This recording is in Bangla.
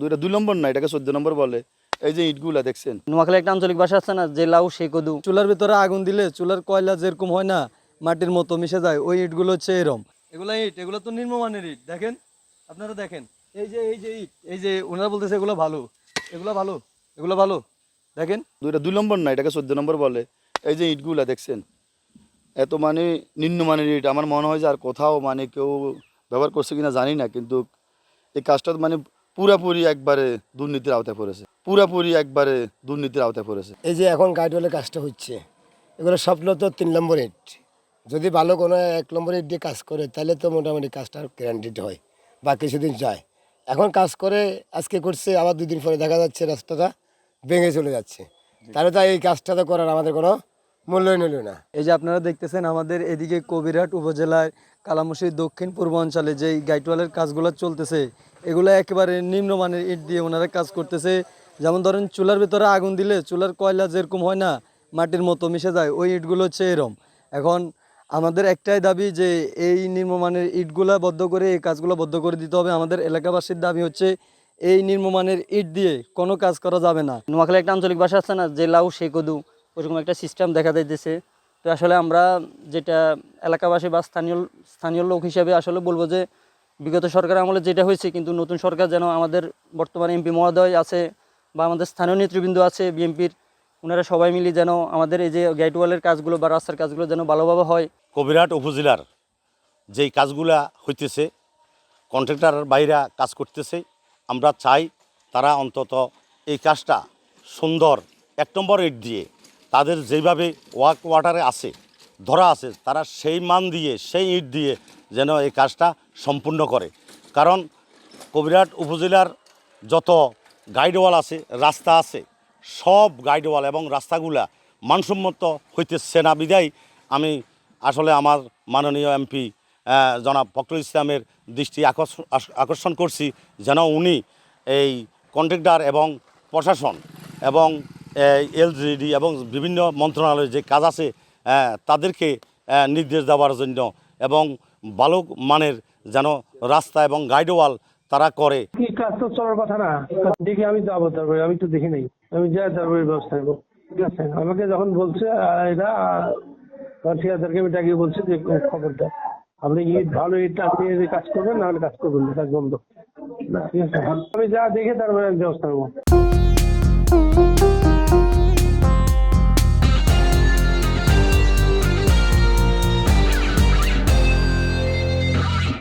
দুইটা 2 নম্বর না, এটাকে 14 নম্বর বলে। এই যে ইটগুলা দেখছেন, নোয়াখালী একটা আঞ্চলিক ভাষা আছে না, যে লাউ সে কদু। চুলার ভিতরে আগুন দিলে চুলার কয়লা যেরকম হয় না, মাটির মতো মিশে যায়, ওই ইটগুলো হচ্ছে এরম। এগুলো ইট, এগুলো তো নিম্নমানের ইট। দেখেন, আপনারা দেখেন, এই যে ইট, এই যে ওনারা বলতেছে এগুলো ভালো, এগুলো ভালো, এগুলো ভালো। দেখেন, দুইটা 2 নম্বর না, এটাকে 14 নম্বর বলে। এই যে ইটগুলা দেখছেন, এত মানে নিম্নমানের ইট। আমার মনে হয় যে আর কোথাও মানে কেউ ব্যবহার করছে কিনা জানি না, কিন্তু এই কাজটা মানে পুরাপুরি একবারে দুর্নীতির আওতায় পড়েছে, পুরাপুরি একবারে দুর্নীতির আওতায় পড়েছে। এই যে এখন গাইডওয়ালের কাজটা হচ্ছে, এগুলো স্বপ্ন তো 3 নম্বর ইট। যদি ভালো কোনো 1 নম্বর ইট দিয়ে কাজ করে তাহলে তো মোটামুটি কাজটা গ্যারান্টিড হয় বা কিছুদিন যায়। এখন কাজ করে আজকে করছে, আবার 2 দিন পরে দেখা যাচ্ছে রাস্তাটা ভেঙে চলে যাচ্ছে, তাহলে তো এই কাজটা তো করার আমাদের কোনো মূল্যই নিল না। এই যে আপনারা দেখতেছেন আমাদের এদিকে কবিরহাট উপজেলায় কালামুশি দক্ষিণ পূর্বাঞ্চলে যেই গাইটওয়ালের কাজগুলো চলতেছে, এগুলো একেবারে নিম্নমানের ইট দিয়ে ওনারা কাজ করতেছে। যেমন ধরেন চুলার ভিতরে আগুন দিলে চুলার কয়লা যেরকম হয় না, মাটির মতো মিশে যায়, ওই ইটগুলো হচ্ছে এরম। এখন আমাদের একটাই দাবি যে এই নিম্নমানের ইটগুলা বদ্ধ করে, এই কাজগুলো বদ্ধ করে দিতে হবে। আমাদের এলাকাবাসীর দাবি হচ্ছে এই নিম্নমানের ইট দিয়ে কোনো কাজ করা যাবে না। নোয়াখালী একটা আঞ্চলিক ভাষা আছে না, যে লাউ সে কদু, ওরকম একটা সিস্টেম দেখা যাইতেছে। তো আসলে আমরা যেটা এলাকাবাসী বা স্থানীয় লোক হিসেবে আসলে বলবো যে বিগত সরকার আমলে যেটা হয়েছে, কিন্তু নতুন সরকার যেন আমাদের বর্তমানে এমপি মহোদয় আছে বা আমাদের স্থানীয় নেতৃবৃন্দ আছে বিএনপির, ওনারা সবাই মিলে যেন আমাদের এই যে গাইডওয়ালের কাজগুলো বা রাস্তার কাজগুলো যেন ভালোভাবে হয়। কবিরহাট উপজেলার যেই কাজগুলা হইতেছে, কন্ট্রাক্টর বাইরা কাজ করতেছে, আমরা চাই তারা অন্তত এই কাজটা সুন্দর 1 নম্বর ইট দিয়ে তাদের যেভাবে ওয়াটারে আছে ধরা আছে, তারা সেই মান দিয়ে সেই ইট দিয়ে যেন এই কাজটা সম্পূর্ণ করে। কারণ কবিরহাট উপজেলার যত গাইডওয়াল আছে, রাস্তা আছে, সব গাইডওয়াল এবং রাস্তাগুলা মানসম্মত হইতেছে না বিধায় আমি আসলে আমার মাননীয় এমপি জনাব ফখরুল ইসলামের দৃষ্টি আকর্ষণ করছি, যেন উনি এই কন্ট্রাক্টর এবং প্রশাসন এবং এলজিডি এবং বিভিন্ন মন্ত্রণালয়ের যে কাজ আছে তাদেরকে নির্দেশ দেওয়ার জন্য এবং ভালো মানের যেন রাস্তা এবং গাইডওয়াল তারা করে। কি কাজ তো চলার কথা না, দেখি আমি যাবো, তারপরে আমি তো দেখি নাই, আমি যাই তারপরে ব্যবস্থা নেবো। ঠিক আছে, আমাকে যখন বলছে এরা ঠিকাদারকে আমি ডাকিয়ে বলছে যে খবরটা আপনি ইট ভালো ইট আপনি কাজ করবেন, না হলে কাজ করবেন না, কাজ বন্ধ। ঠিক আছে, আমি যা দেখে তারপরে আমি ব্যবস্থা নেবো।